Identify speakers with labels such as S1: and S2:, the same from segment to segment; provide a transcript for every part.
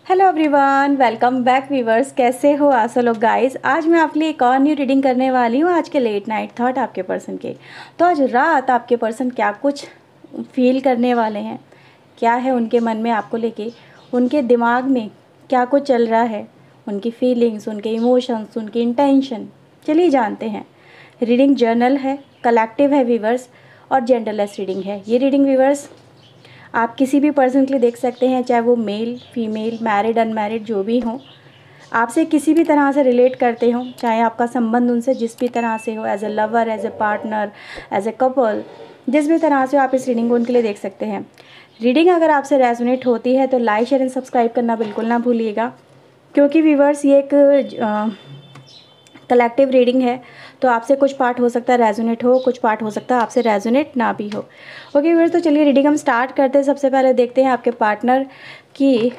S1: Hello everyone, welcome back viewers. कैसे हो आप सब लोग गाइस। आज मैं आपके लिए एक और न्यू रीडिंग करने वाली हूँ। आज के लेट नाइट थॉट आपके पर्सन के। तो आज रात आपके पर्सन क्या कुछ फील करने वाले हैं, क्या है उनके मन में आपको लेके, उनके दिमाग में क्या कुछ चल रहा है, उनकी फीलिंग्स, उनके इमोशंस, उनकी इंटेंशन, चलिए जानते हैं। रीडिंग जर्नल है, कलेक्टिव है व्यूवर्स, और जेंडरलेस रीडिंग है। ये रीडिंग व्यूवर्स आप किसी भी पर्सन के लिए देख सकते हैं, चाहे वो मेल फीमेल, मैरिड अनमैरिड जो भी हो, आपसे किसी भी तरह से रिलेट करते हो, चाहे आपका संबंध उनसे जिस भी तरह से हो, as a lover, as a partner, as a couple, जिस भी तरह से आप इस रीडिंग को उनके लिए देख सकते हैं। रीडिंग अगर आपसे रेजोनेट होती है तो लाइक शेयर एंड सब्सक्राइब करना बिल्कुल ना भूलिएगा, क्योंकि व्यूवर्स ये एक कलेक्टिव रीडिंग है। तो आपसे कुछ पार्ट हो सकता है रेजोनेट हो, कुछ पार्ट हो सकता है आपसे रेजोनेट ना भी हो। ओके व्यूअर्स, तो चलिए रीडिंग हम स्टार्ट करते हैं। सबसे पहले देखते हैं आपके पार्टनर की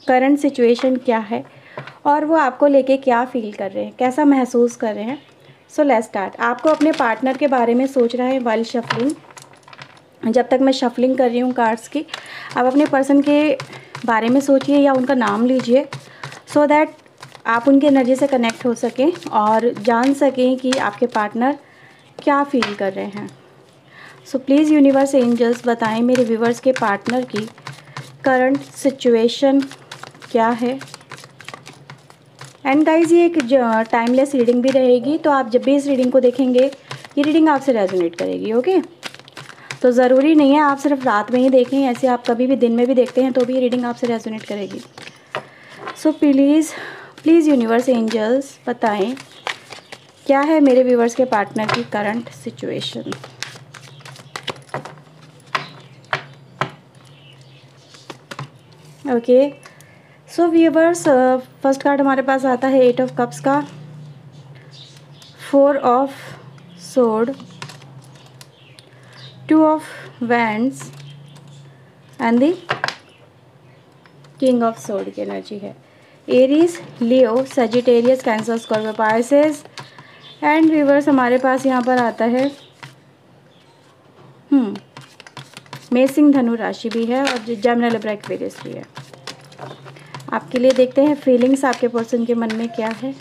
S1: करंट सिचुएशन क्या है और वो आपको लेके क्या फील कर रहे हैं, कैसा महसूस कर रहे हैं। So let's start. आपको अपने पार्टनर के बारे में सोच रहा है वाइल शफलिंग। जब तक मैं शफलिंग कर रही हूँ कार्ड्स की, आप अपने पर्सन के बारे में सोचिए या उनका नाम लीजिए, सो दैट आप उनके एनर्जी से कनेक्ट हो सकें और जान सकें कि आपके पार्टनर क्या फील कर रहे हैं। सो प्लीज़ यूनिवर्स एंजल्स बताएं मेरे व्यूवर्स के पार्टनर की करंट सिचुएशन क्या है। एंड गाइज ये एक टाइमलेस रीडिंग भी रहेगी, तो आप जब भी इस रीडिंग को देखेंगे ये रीडिंग आपसे रेजोनेट करेगी। ओके, तो ज़रूरी नहीं है आप सिर्फ रात में ही देखें, ऐसे आप कभी भी दिन में भी देखते हैं तो भी ये रीडिंग आपसे रेजोनेट करेगी। सो प्लीज़ यूनिवर्स एंजल्स बताएं क्या है मेरे व्यूवर्स के पार्टनर की करंट सिचुएशन। ओके, सो व्यूवर्स फर्स्ट कार्ड हमारे पास आता है 8 ऑफ कप्स का, 4 of sword, 2 of wands and the king of sword की एनर्जी है। Aries, Leo, Sagittarius, cancer, Scorpio, Pisces and viewers हमारे पास यहाँ पर आता है मेषिंग धनु राशि भी है और जेमिनी, लिब्रा, एक्वेरियस भी है। आपके लिए देखते हैं फीलिंग्स आपके पर्सन के मन में क्या है।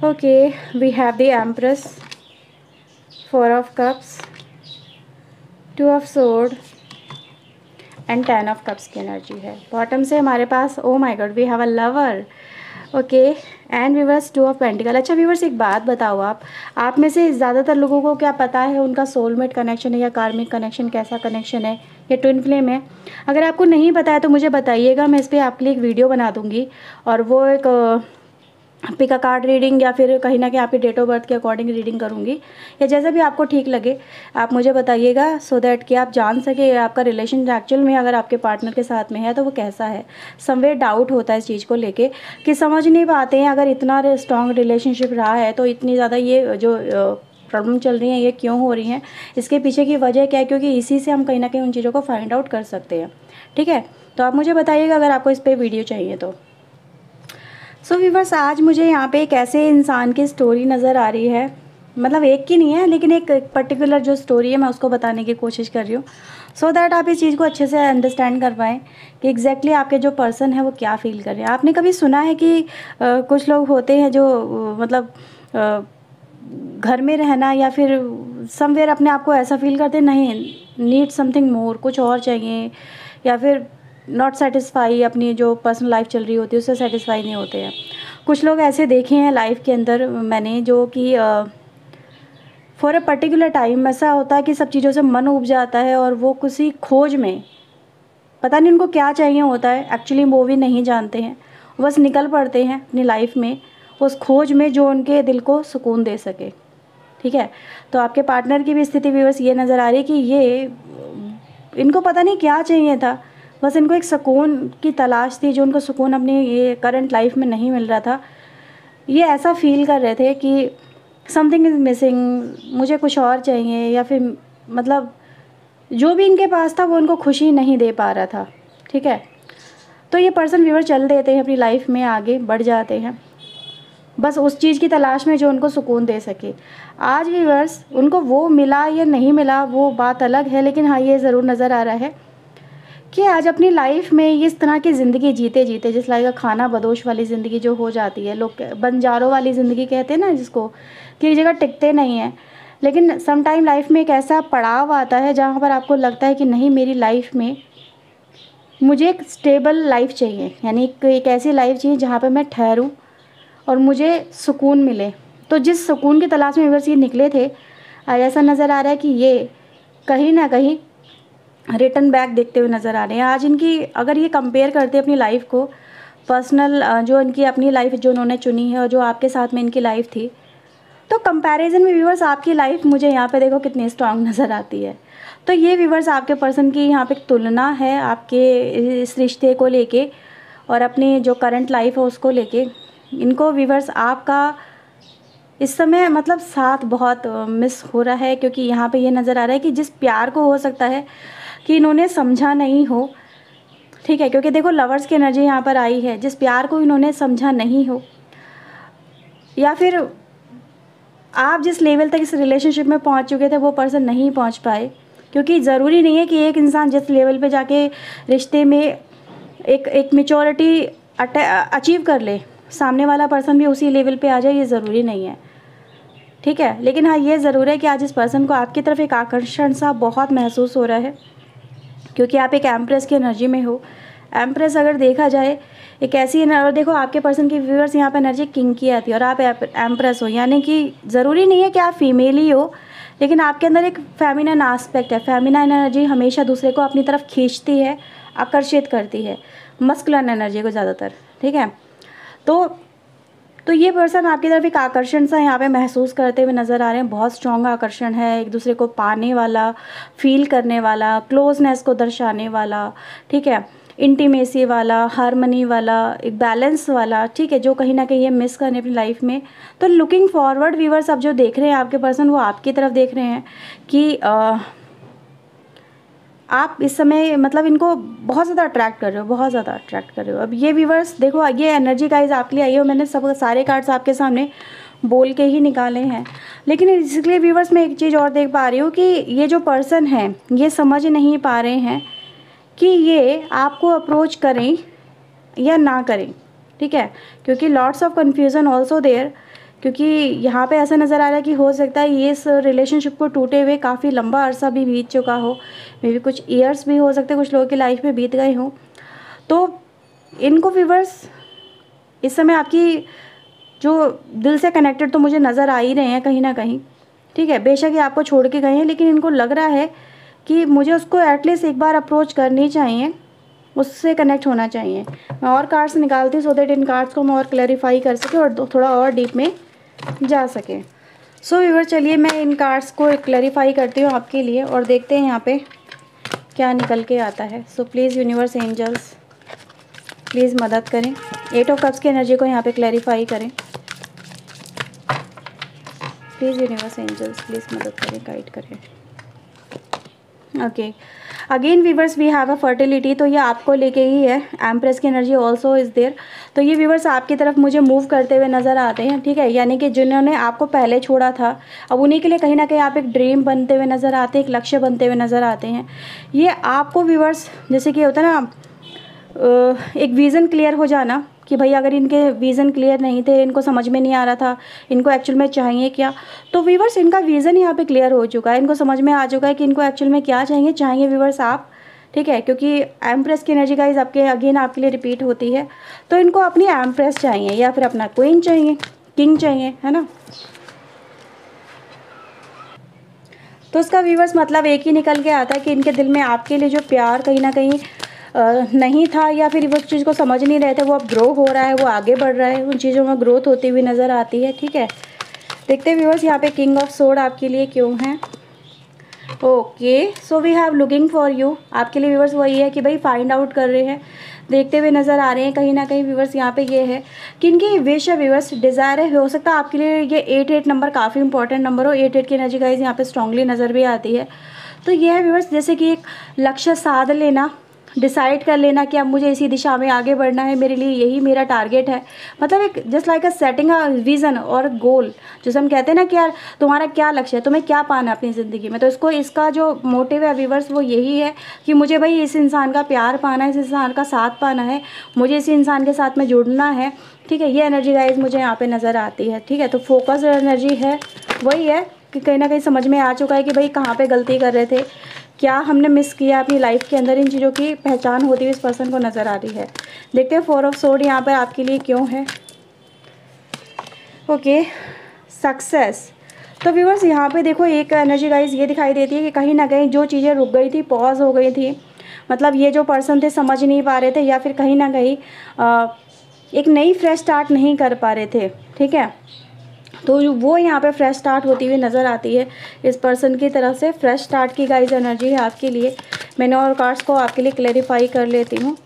S1: Okay, we have the empress, 4 of cups, 2 of sword and 10 of cups की एनर्जी है। बॉटम से हमारे पास oh my god we have a lover. Okay, and viewers 2 of pentacle. अच्छा व्यूवर्स एक बात बताओ, आप में से ज़्यादातर लोगों को क्या पता है उनका सोलमेट कनेक्शन है या कार्मिक कनेक्शन, कैसा कनेक्शन है या ट्विन फ्लेम है? अगर आपको नहीं पता है तो मुझे बताइएगा, मैं इस पर आपके लिए एक वीडियो बना दूँगी और वो एक पिक अ कार्ड रीडिंग या फिर कहीं ना कहीं आपके डेट ऑफ बर्थ के अकॉर्डिंग रीडिंग करूँगी, या जैसा भी आपको ठीक लगे आप मुझे बताइएगा, सो दैट कि आप जान सके आपका रिलेशन एक्चुअल में अगर आपके पार्टनर के साथ में है तो वो कैसा है। समवेयर डाउट होता है इस चीज़ को लेके कि समझ नहीं पाते हैं, अगर इतना स्ट्रॉन्ग रिलेशनशिप रहा है तो इतनी ज़्यादा ये जो प्रॉब्लम चल रही है ये क्यों हो रही हैं, इसके पीछे की वजह क्या है, क्योंकि इसी से हम कहीं ना कहीं उन चीज़ों को फाइंड आउट कर सकते हैं। ठीक है, तो आप मुझे बताइएगा अगर आपको इस पर वीडियो चाहिए तो। सो व्यूवर्स आज मुझे यहाँ पे एक ऐसे इंसान की स्टोरी नज़र आ रही है, मतलब एक की नहीं है लेकिन एक पर्टिकुलर जो स्टोरी है मैं उसको बताने की कोशिश कर रही हूँ, सो दैट आप इस चीज़ को अच्छे से अंडरस्टैंड कर पाएँ कि एग्जैक्टली आपके जो पर्सन है वो क्या फील कर रहे हैं। आपने कभी सुना है कि कुछ लोग होते हैं जो मतलब घर में रहना या फिर समवेयर अपने आप को ऐसा फील करते हैं नहीं, नीड समथिंग मोर, कुछ और चाहिए, या फिर नॉट सेटिस्फाई, अपनी जो पर्सनल लाइफ चल रही होती है उससे सेटिस्फाई नहीं होते हैं। कुछ लोग ऐसे देखे हैं लाइफ के अंदर मैंने, जो कि फॉर अ पर्टिकुलर टाइम ऐसा होता है कि सब चीज़ों से मन उब जाता है और वो किसी खोज में, पता नहीं उनको क्या चाहिए होता है, एक्चुअली वो भी नहीं जानते हैं, बस निकल पड़ते हैं अपनी लाइफ में उस खोज में जो उनके दिल को सुकून दे सके। ठीक है, तो आपके पार्टनर की भी स्थिति भी बस ये नज़र आ रही है कि ये इनको पता नहीं क्या चाहिए था, बस इनको एक सुकून की तलाश थी, जो उनको सुकून अपनी ये करंट लाइफ में नहीं मिल रहा था। ये ऐसा फील कर रहे थे कि समथिंग इज़ मिसिंग, मुझे कुछ और चाहिए, या फिर मतलब जो भी इनके पास था वो उनको खुशी नहीं दे पा रहा था। ठीक है, तो ये पर्सन व्यूअर चल देते हैं अपनी लाइफ में, आगे बढ़ जाते हैं बस उस चीज़ की तलाश में जो उनको सुकून दे सके। आज व्यूअर्स उनको वो मिला या नहीं मिला वो बात अलग है, लेकिन हाँ ये ज़रूर नज़र आ रहा है कि आज अपनी लाइफ में इस तरह की ज़िंदगी जीते जीते, जिस लाइक खाना बदोश वाली ज़िंदगी जो हो जाती है, लोग बंजारों वाली ज़िंदगी कहते हैं ना जिसको, कि एक जगह टिकते नहीं हैं। लेकिन सम टाइम लाइफ में एक ऐसा पड़ाव आता है जहाँ पर आपको लगता है कि नहीं, मेरी लाइफ में मुझे एक स्टेबल लाइफ चाहिए, यानी एक ऐसी लाइफ चाहिए जहाँ पर मैं ठहरूँ और मुझे सुकून मिले। तो जिस सुकून की तलाश में व्यूअर्स ये निकले थे, आज ऐसा नज़र आ रहा है कि ये कहीं ना कहीं रिटर्न बैक देखते हुए नज़र आ रहे हैं। आज इनकी अगर ये कंपेयर करते हैं अपनी लाइफ को, पर्सनल जो इनकी अपनी लाइफ जो उन्होंने चुनी है और जो आपके साथ में इनकी लाइफ थी, तो कंपैरिजन में व्यूअर्स आपकी लाइफ मुझे यहाँ पे देखो कितनी स्ट्रांग नज़र आती है। तो ये व्यूअर्स आपके पर्सन की यहाँ पे तुलना है आपके इस रिश्ते को लेके और अपनी जो करंट लाइफ है उसको लेके। इनको व्यूअर्स आपका इस समय मतलब साथ बहुत मिस हो रहा है, क्योंकि यहाँ पे ये नज़र आ रहा है कि जिस प्यार को हो सकता है कि इन्होंने समझा नहीं हो, ठीक है, क्योंकि देखो लवर्स की एनर्जी यहाँ पर आई है, जिस प्यार को इन्होंने समझा नहीं हो, या फिर आप जिस लेवल तक इस रिलेशनशिप में पहुँच चुके थे वो पर्सन नहीं पहुँच पाए। क्योंकि ज़रूरी नहीं है कि एक इंसान जिस लेवल पे जाके रिश्ते में एक मैच्योरिटी अचीव कर ले, सामने वाला पर्सन भी उसी लेवल पे आ जाए, ये ज़रूरी नहीं है, ठीक है। लेकिन हाँ, ये ज़रूर है कि आज इस पर्सन को आपकी तरफ एक आकर्षण सा बहुत महसूस हो रहा है, क्योंकि आप एक एम्प्रेस की एनर्जी में हो। एम्प्रेस अगर देखा जाए एक ऐसी और देखो आपके पर्सन की व्यूअर्स यहाँ पे एनर्जी किंग की आती है और आप एम्प्रेस हो, यानी कि ज़रूरी नहीं है कि आप फीमेल ही हो, लेकिन आपके अंदर एक फेमिनिन एस्पेक्ट है। फेमिनिन एनर्जी हमेशा दूसरे को अपनी तरफ खींचती है, आकर्षित करती है, मस्कुलिन एनर्जी को ज़्यादातर, ठीक है। तो ये पर्सन आपकी तरफ एक आकर्षण सा यहाँ पे महसूस करते हुए नज़र आ रहे हैं। बहुत स्ट्रॉन्ग आकर्षण है, एक दूसरे को पाने वाला, फील करने वाला, क्लोजनेस को दर्शाने वाला, ठीक है, इंटीमेसी वाला, हारमनी वाला, एक बैलेंस वाला, ठीक है, जो कहीं ना कहीं ये मिस करने अपनी लाइफ में। तो लुकिंग फॉरवर्ड व्यूअर्स अब जो देख रहे हैं आपके पर्सन, वो आपकी तरफ देख रहे हैं कि आप इस समय मतलब इनको बहुत ज़्यादा अट्रैक्ट कर रहे हो, बहुत ज़्यादा अट्रैक्ट कर रहे हो। अब ये व्यूअर्स देखो, ये एनर्जी गाइस आपके लिए आई है, मैंने सारे कार्ड्स आपके सामने बोल के ही निकाले हैं। लेकिन इसलिए व्यूअर्स मैं एक चीज़ और देख पा रही हूँ कि ये जो पर्सन है ये समझ नहीं पा रहे हैं कि ये आपको अप्रोच करें या ना करें, ठीक है, क्योंकि lots of confusion also there. क्योंकि यहाँ पे ऐसा नज़र आ रहा है कि हो सकता है ये इस रिलेशनशिप को टूटे हुए काफ़ी लंबा अरसा भी बीत चुका हो, मे बी कुछ ईयर्स भी हो सकते हैं, कुछ लोगों की लाइफ में बीत गए हों। तो इनको व्यूअर्स इस समय आपकी जो दिल से कनेक्टेड तो मुझे नज़र आ ही रहे हैं कहीं ना कहीं, ठीक है। बेशक ये आपको छोड़ के गए हैं, लेकिन इनको लग रहा है कि मुझे उसको एटलीस्ट एक बार अप्रोच करनी चाहिए, उससे कनेक्ट होना चाहिए। मैं और कार्ड्स निकालती हूँ सो दैट इन कार्ड्स को मैं और क्लैरिफाई कर सके और थोड़ा और डीप में जा सके। सो व्यूअर, चलिए मैं इन कार्ड्स को क्लैरिफाई करती हूँ आपके लिए और देखते हैं यहाँ पे क्या निकल के आता है। So please universe angels please मदद करें, 8 ऑफ कप्स की एनर्जी को यहाँ पे क्लैरिफाई करें। प्लीज़ यूनिवर्स एंजल्स प्लीज़ मदद करें, गाइड करें। Okay, again viewers we have a fertility, तो ये आपको लेके ही है। एम्प्रेस की एनर्जी ऑल्सो इज़ देयर। तो ये व्यूअर्स आपकी तरफ मुझे मूव करते हुए नज़र आते हैं, ठीक है, यानी कि जिन्होंने आपको पहले छोड़ा था, अब उन्हीं के लिए कहीं ना कहीं आप एक ड्रीम बनते हुए नज़र आते हैं, एक लक्ष्य बनते हुए नज़र आते हैं। ये आपको व्यूअर्स जैसे कि होता है ना एक विज़न क्लियर हो जाना कि भाई अगर इनके विज़न क्लियर नहीं थे, इनको समझ में नहीं आ रहा था इनको एक्चुअल में चाहिए क्या, तो व्यूअर्स इनका विज़न यहाँ पे क्लियर हो चुका है, इनको समझ में आ चुका है कि इनको एक्चुअल में क्या चाहिए व्यूअर्स आप, ठीक है। क्योंकि एम्प्रेस की एनर्जी गाइस आपके अगेन आपके लिए रिपीट होती है, तो इनको अपनी एम्प्रेस चाहिए या फिर अपना क्वीन चाहिए, किंग चाहिए, है ना। तो उसका व्यूअर्स मतलब एक ही निकल के आता है कि इनके दिल में आपके लिए जो प्यार कहीं ना कहीं नहीं था, या फिर वो चीज़ को समझ नहीं रहे थे, वो अब ग्रो हो रहा है, वो आगे बढ़ रहा है, उन चीज़ों में ग्रोथ होती हुई नज़र आती है, ठीक है। देखते हैं व्यूअर्स यहाँ पे किंग ऑफ सोर्ड आपके लिए क्यों है। Okay, so we have looking for you, आपके लिए व्यूअर्स वही है कि भाई फाइंड आउट कर रहे हैं, देखते हुए नज़र आ रहे हैं कहीं ना कहीं व्यूअर्स। यहाँ पे ये है कि इनकी विश है व्यूअर्स, डिज़ायर है, हो सकता है आपके लिए ये 8 नंबर काफ़ी इंपॉर्टेंट नंबर हो। 8 की एनर्जी गाइस यहाँ पे स्ट्रांगली नज़र भी आती है। तो ये है व्यूअर्स जैसे कि एक लक्ष्य साध लेना, डिसाइड कर लेना कि अब मुझे इसी दिशा में आगे बढ़ना है, मेरे लिए यही मेरा टारगेट है। मतलब एक just like a setting a vision और गोल, जैसे हम कहते हैं ना कि यार तुम्हारा क्या लक्ष्य है, तुम्हें क्या पाना है अपनी ज़िंदगी में। तो इसका जो मोटिव है व्यूअर्स वो यही है कि मुझे भाई इस इंसान का प्यार पाना है, इस इंसान का साथ पाना है, मुझे इस इंसान के साथ में जुड़ना है। ठीक है, ये एनर्जी गाइज मुझे यहाँ पे नज़र आती है। ठीक है, तो फोकस एनर्जी है, वही है कि कहीं ना कहीं समझ में आ चुका है कि भाई कहाँ पे गलती कर रहे थे, क्या हमने मिस किया अपनी लाइफ के अंदर, इन चीज़ों की पहचान होती हुई इस पर्सन को नज़र आ रही है। देखते हैं 4 ऑफ सोर्ड यहाँ पर आपके लिए क्यों है। Okay, success. तो व्यूअर्स यहाँ पे देखो एक एनर्जी गाइज ये दिखाई देती है कि कहीं ना कहीं जो चीज़ें रुक गई थी, पॉज हो गई थी, मतलब ये जो पर्सन थे समझ नहीं पा रहे थे या फिर कहीं ना कहीं एक नई फ्रेश स्टार्ट नहीं कर पा रहे थे। ठीक है, तो वो यहाँ पे फ्रेश स्टार्ट होती हुई नज़र आती है इस पर्सन की तरफ से। फ्रेश स्टार्ट की गाइज एनर्जी है आपके लिए। मैंने और कार्ड्स को आपके लिए क्लैरिफाई कर लेती हूँ।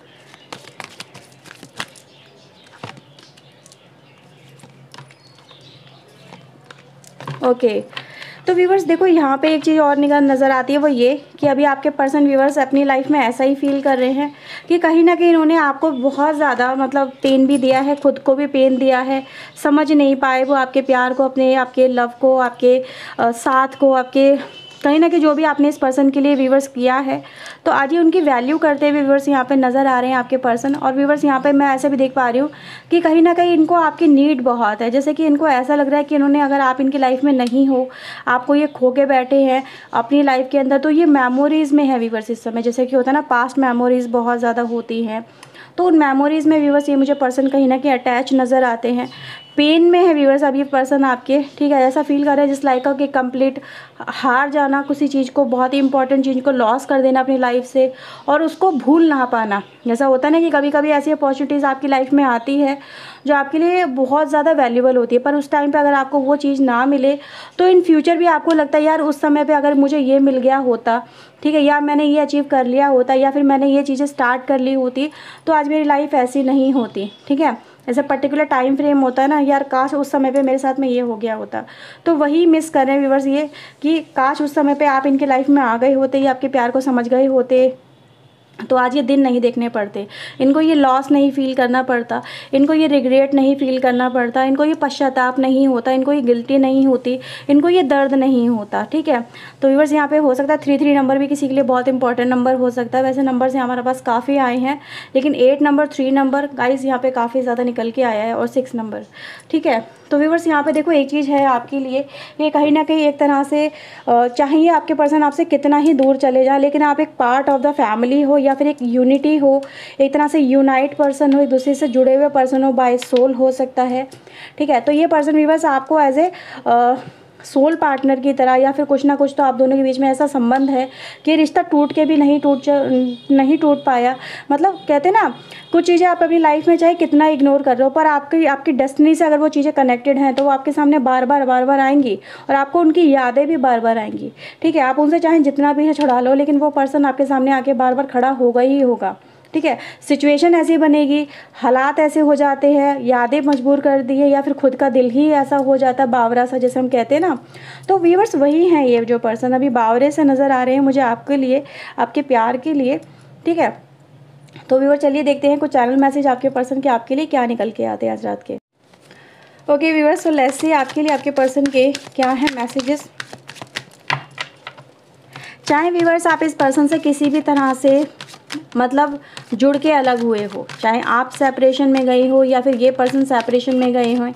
S1: ओके, तो व्यूवर्स देखो यहाँ पे एक चीज़ और निगाह नज़र आती है, वो ये कि अभी आपके पर्सन व्यूवर्स अपनी लाइफ में ऐसा ही फील कर रहे हैं कि कहीं ना कहीं इन्होंने आपको बहुत ज़्यादा मतलब पेन भी दिया है, खुद को भी पेन दिया है, समझ नहीं पाए वो आपके प्यार को, अपने आपके लव को, आपके साथ को, आपके कहीं ना कहीं जो भी आपने इस पर्सन के लिए व्यूवर्स किया है, तो आज ये उनकी वैल्यू करते हुए व्यूवर्स यहाँ पे नज़र आ रहे हैं आपके पर्सन। और व्यूवर्स यहाँ पे मैं ऐसे भी देख पा रही हूँ कि कहीं ना कहीं इनको आपकी नीड बहुत है, जैसे कि इनको ऐसा लग रहा है कि इन्होंने अगर आप इनकी लाइफ में नहीं हो, आपको ये खो के बैठे हैं अपनी लाइफ के अंदर, तो ये मेमोरीज़ में है व्यूवर्स इस समय। जैसे कि होता है ना, पास्ट मेमोरीज़ बहुत ज़्यादा होती हैं, तो उन मेमोरीज़ में व्यूवर्स ये मुझे पर्सन कहीं ना कहीं अटैच नज़र आते हैं। पेन में है व्यूवर्स अब ये पर्सन आपके। ठीक है, ऐसा फील कर रहे हैं जिस लाइक कि कंप्लीट हार जाना किसी चीज़ को, बहुत ही इंपॉर्टेंट चीज़ को लॉस कर देना अपनी लाइफ से और उसको भूल ना पाना। जैसा होता है ना कि कभी कभी ऐसी अपॉर्चुनिटीज़ आपकी लाइफ में आती है जो आपके लिए बहुत ज़्यादा वैल्यूबल होती है, पर उस टाइम पे अगर आपको वो चीज़ ना मिले तो इन फ्यूचर भी आपको लगता है यार उस समय पे अगर मुझे ये मिल गया होता, ठीक है, या मैंने ये अचीव कर लिया होता, या फिर मैंने ये चीज़ें स्टार्ट कर ली होती, तो आज मेरी लाइफ ऐसी नहीं होती। ठीक है, ऐसा पर्टिकुलर टाइम फ्रेम होता है ना, यार काश उस समय पे मेरे साथ में ये हो गया होता। तो वही मिस कर रहे हैं व्यूवर्स ये कि काश उस समय पे आप इनके लाइफ में आ गए होते या आपके प्यार को समझ गए होते, तो आज ये दिन नहीं देखने पड़ते, इनको ये लॉस नहीं फील करना पड़ता, इनको ये रिग्रेट नहीं फील करना पड़ता, इनको ये पश्चाताप नहीं होता, इनको ये गिल्टी नहीं होती, इनको ये दर्द नहीं होता। ठीक है, तो व्यूअर्स यहाँ पे हो सकता है 33 नंबर भी किसी के लिए बहुत इंपॉर्टेंट नंबर हो सकता है। वैसे नंबर से हमारे पास काफ़ी आए हैं, लेकिन 8 नंबर 3 नंबर गाइस यहाँ पे काफ़ी ज़्यादा निकल के आया है, और 6 नंबर। ठीक है, तो व्यूअर्स यहाँ पे देखो एक चीज़ है आपके लिए, ये कहीं ना कहीं एक तरह से चाहिए आपके पर्सन आपसे कितना ही दूर चले जाए, लेकिन आप एक पार्ट ऑफ द फैमिली हो, या फिर एक यूनिटी हो, एक तरह से यूनाइट पर्सन हो, एक दूसरे से जुड़े हुए पर्सन हो, बाय सोल हो सकता है। ठीक है, तो ये पर्सन व्यूअर्स आपको एज ए सोल पार्टनर की तरह, या फिर कुछ ना कुछ तो आप दोनों के बीच में ऐसा संबंध है कि रिश्ता टूट के भी नहीं टूट पाया। मतलब कहते हैं ना, कुछ चीज़ें आप अपनी लाइफ में चाहे कितना इग्नोर कर रहे हो, पर आपकी डेस्टिनी से अगर वो चीज़ें कनेक्टेड हैं तो वो आपके सामने बार बार आएंगी, और आपको उनकी यादें भी बार बार आएंगी। ठीक है, आप उनसे चाहे जितना भी है छुड़ा लो, लेकिन वो पर्सन आपके सामने आके बार बार खड़ा होगा ही होगा। ठीक है, सिचुएशन ऐसी बनेगी, हालात ऐसे हो जाते हैं, यादें मजबूर कर दी है, या फिर खुद का दिल ही ऐसा हो जाता है बावरा सा, जैसे हम कहते हैं ना। तो व्यूअर्स वही हैं ये जो पर्सन अभी बावरे से नज़र आ रहे हैं मुझे आपके लिए, आपके प्यार के लिए। ठीक है, तो व्यूअर चलिए देखते हैं कुछ चैनल मैसेज आपके पर्सन के आपके लिए क्या निकल के आते हैं आज रात के। ओके व्यूअर्स, तो लेट्स सी आपके लिए आपके पर्सन के क्या है मैसेजेस। चाहे व्यूअर्स आप इस पर्सन से किसी भी तरह से मतलब जुड़ के अलग हुए हो, चाहे आप सेपरेशन में गई हो या फिर ये पर्सन सेपरेशन में गए हों,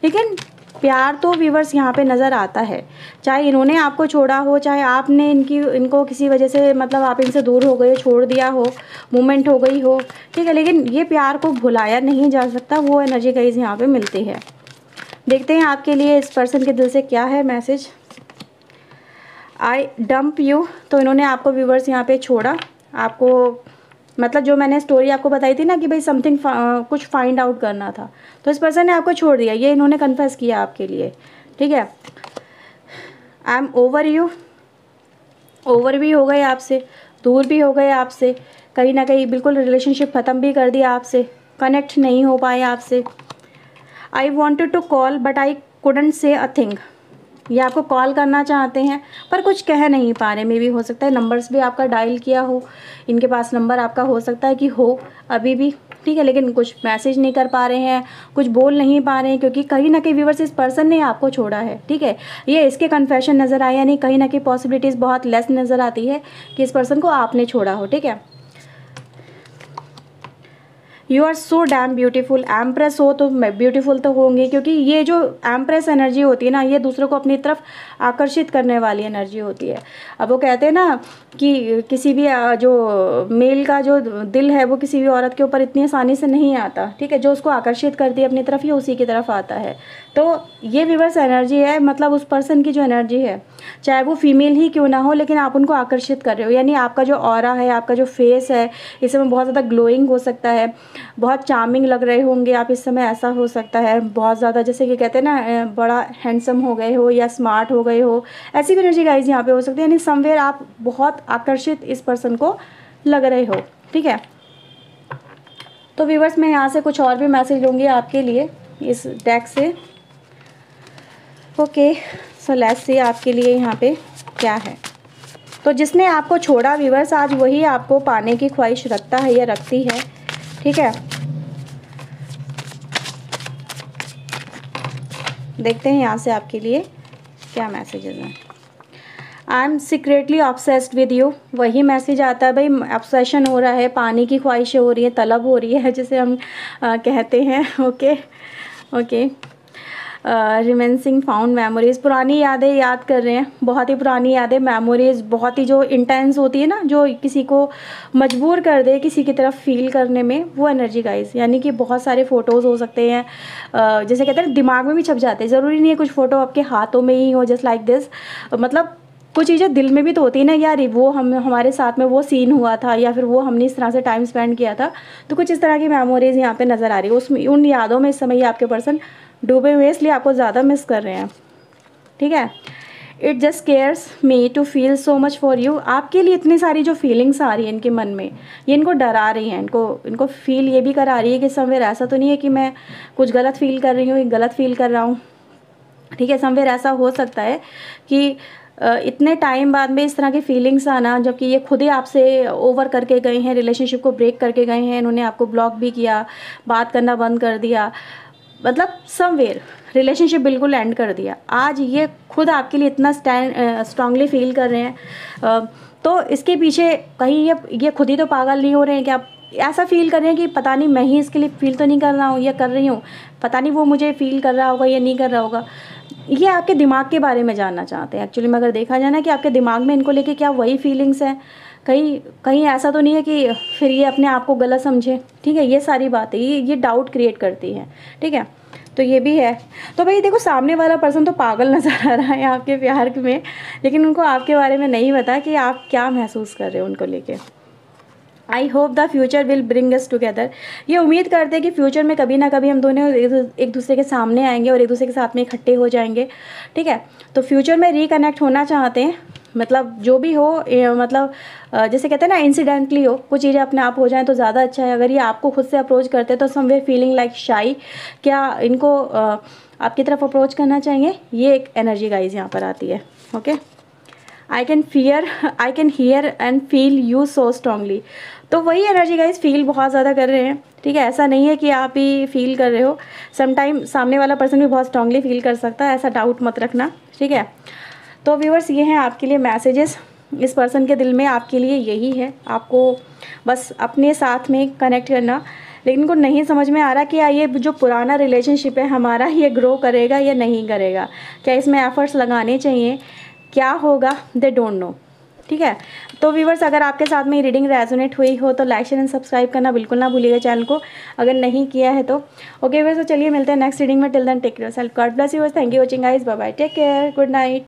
S1: लेकिन प्यार तो व्यूअर्स यहाँ पे नज़र आता है। चाहे इन्होंने आपको छोड़ा हो, चाहे आपने इनको किसी वजह से मतलब आप इनसे दूर हो गए, छोड़ दिया हो, मूवमेंट हो गई हो। ठीक है, लेकिन ये प्यार को भुलाया नहीं जा सकता, वो एनर्जी गाइस यहाँ पे मिलती है। देखते हैं आपके लिए इस पर्सन के दिल से क्या है मैसेज। आई डंप यू, तो इन्होंने आपको व्यूअर्स यहाँ पे छोड़ा, आपको मतलब जो मैंने स्टोरी आपको बताई थी ना कि भाई समथिंग कुछ फाइंड आउट करना था, तो इस पर्सन ने आपको छोड़ दिया, ये इन्होंने कन्फेस किया आपके लिए। ठीक है, I am over you, over भी हो गए आपसे, दूर भी हो गए आपसे, कहीं ना कहीं बिल्कुल रिलेशनशिप ख़त्म भी कर दिया आपसे, कनेक्ट नहीं हो पाए आपसे। I wanted to call but I couldn't say a thing, या आपको कॉल करना चाहते हैं पर कुछ कह नहीं पा रहे, मे भी हो सकता है नंबर्स भी आपका डायल किया हो, इनके पास नंबर आपका हो सकता है कि हो अभी भी, ठीक है, लेकिन कुछ मैसेज नहीं कर पा रहे हैं, कुछ बोल नहीं पा रहे हैं, क्योंकि कहीं ना कहीं व्यूअर्स इस पर्सन ने आपको छोड़ा है, ठीक है। ये इसके कन्फेशन नज़र आए, यानी कहीं ना कहीं पॉसिबिलिटीज़ बहुत लेस नज़र आती है कि इस पर्सन को आपने छोड़ा हो, ठीक है। You are so damn beautiful, empress हो तो ब्यूटीफुल तो होंगे, क्योंकि ये जो एम्प्रेस एनर्जी होती है ना, ये दूसरों को अपनी तरफ आकर्षित करने वाली एनर्जी होती है। अब वो कहते हैं ना कि किसी भी जो मेल का जो दिल है वो किसी भी औरत के ऊपर इतनी आसानी से नहीं आता, ठीक है, जो उसको आकर्षित करती है अपनी तरफ ही उसी की तरफ आता है। तो ये रिवर्स एनर्जी है, मतलब उस पर्सन की जो एनर्जी है, चाहे वो फीमेल ही क्यों ना हो, लेकिन आप उनको आकर्षित कर रहे हो, यानी आपका जो ऑरा है, आपका जो फेस है इस समय बहुत ज़्यादा ग्लोइंग हो सकता है, बहुत चार्मिंग लग रहे होंगे आप इस समय, ऐसा हो सकता है बहुत ज़्यादा, जैसे कि कहते हैं ना बड़ा हैंडसम हो गए हो या स्मार्ट हो गए हो, ऐसी भी एनर्जी गाइज यहाँ पे हो सकती है, यानी समवेयर आप बहुत आकर्षित इस पर्सन को लग रहे हो, ठीक है। तो व्यूअर्स मैं यहाँ से कुछ और भी मैसेज लूँगी आपके लिए इस डेक से। ओके, सो लेट्स सी आपके लिए यहाँ पे क्या है। तो जिसने आपको छोड़ा व्यूअर्स, आज वही आपको पाने की ख्वाहिश रखता है या रखती है, ठीक है। देखते हैं यहाँ से आपके लिए क्या मैसेजेस हैं। I am secretly obsessed with you, वही मैसेज आता है भाई, ऑब्सेशन हो रहा है, पानी की ख्वाहिशें हो रही है, तलब हो रही है जिसे हम कहते हैं। ओके ओके, रिमेंसिंग फाउंड मेमोरीज़, पुरानी यादें याद कर रहे हैं, बहुत ही पुरानी यादें, मेमोरीज़ बहुत ही जो इंटेंस होती है ना, जो किसी को मजबूर कर दे किसी की तरफ फील करने में, वो एनर्जी गाइस, यानी कि बहुत सारे फ़ोटोज़ हो सकते हैं, जैसे कहते हैं दिमाग में भी छप जाते हैं, ज़रूरी नहीं है कुछ फ़ोटो आपके हाथों में ही हो, जस्ट लाइक दिस, मतलब कुछ चीज़ें दिल में भी तो होती है ना यार, वो हमारे साथ में वो सीन हुआ था, या फिर वो हमने इस तरह से टाइम स्पेंड किया था, तो कुछ इस तरह की मेमोरीज़ यहाँ पे नज़र आ रही है, उसमें उन यादों में इस समय ये आपके पर्सन डूबे हुए, इसलिए आपको ज़्यादा मिस कर रहे हैं, ठीक है। It just cares me to feel so much for you, आपके लिए इतनी सारी जो फीलिंग्स आ रही हैं इनके मन में, ये इनको डरा रही हैं, इनको फील ये भी करा रही है कि समवेयर ऐसा तो नहीं है कि मैं कुछ गलत फील कर रही हूँ, गलत फील कर रहा हूँ, ठीक है। समवेयर ऐसा हो सकता है कि इतने टाइम बाद में इस तरह की फीलिंग्स आना, जबकि ये खुद ही आपसे ओवर करके गए हैं, रिलेशनशिप को ब्रेक करके गए हैं, इन्होंने आपको ब्लॉक भी किया, बात करना बंद कर दिया, मतलब समवेयर रिलेशनशिप बिल्कुल एंड कर दिया। आज ये खुद आपके लिए इतना स्ट्रांगली फील कर रहे हैं, तो इसके पीछे कहीं ये खुद ही तो पागल नहीं हो रहे हैं कि आप ऐसा फील कर रहे हैं कि पता नहीं मैं ही इसके लिए फील तो नहीं कर रहा हूँ या कर रही हूँ, पता नहीं वो मुझे फील कर रहा होगा या नहीं कर रहा होगा। ये आपके दिमाग के बारे में जानना चाहते हैं एक्चुअली में, अगर देखा जाए ना कि आपके दिमाग में इनको लेके क्या वही फीलिंग्स हैं, कहीं ऐसा तो नहीं है कि फिर ये अपने आप को गलत समझे, ठीक है। ये सारी बातें ये डाउट क्रिएट करती हैं, ठीक है। तो ये भी है। तो भाई देखो, सामने वाला पर्सन तो पागल नज़र आ रहा है आपके प्यार में, लेकिन उनको आपके बारे में नहीं पता कि आप क्या महसूस कर रहे हो उनको लेके। I hope the future will bring us together, ये उम्मीद करते हैं कि फ्यूचर में कभी ना कभी हम दोनों एक दूसरे के सामने आएंगे और एक दूसरे के साथ में इकट्ठे हो जाएंगे, ठीक है। तो फ्यूचर में रिकनेक्ट होना चाहते हैं, मतलब जो भी हो, मतलब जैसे कहते हैं ना इंसिडेंटली हो, कुछ चीज़ें अपने आप हो जाएं तो ज़्यादा अच्छा है। अगर ये आपको खुद से अप्रोच करते हैं तो समवेयर फीलिंग लाइक शाई, क्या इनको आपकी तरफ अप्रोच करना चाहिए, ये एक एनर्जी गाइज यहाँ पर आती है। Okay, I can hear and feel you so strongly, तो वही एनर्जी गाइज फील बहुत ज़्यादा कर रहे हैं, ठीक है। ऐसा नहीं है कि आप ही फील कर रहे हो, समटाइम सामने वाला पर्सन भी बहुत स्ट्रांगली फील कर सकता है, ऐसा डाउट मत रखना, ठीक है। तो व्यूअर्स ये हैं आपके लिए मैसेजेस, इस पर्सन के दिल में आपके लिए यही है, आपको बस अपने साथ में कनेक्ट करना, लेकिन उनको नहीं समझ में आ रहा कि ये जो पुराना रिलेशनशिप है हमारा, ये ग्रो करेगा या नहीं करेगा, क्या इसमें एफर्ट्स लगाने चाहिए, क्या होगा, दे डोंट नो, ठीक है। तो व्यूअर्स अगर आपके साथ में रीडिंग रेजोनेट हुई हो तो लाइक शेयर एंड सब्सक्राइब करना बिल्कुल ना भूलिएगा चैनल को, अगर नहीं किया है तो। ओके व्यूअर्स, तो चलिए मिलते हैं नेक्स्ट रीडिंग में, till then take care yourself, God bless you, thank you watching guys, bye bye, take care, good night.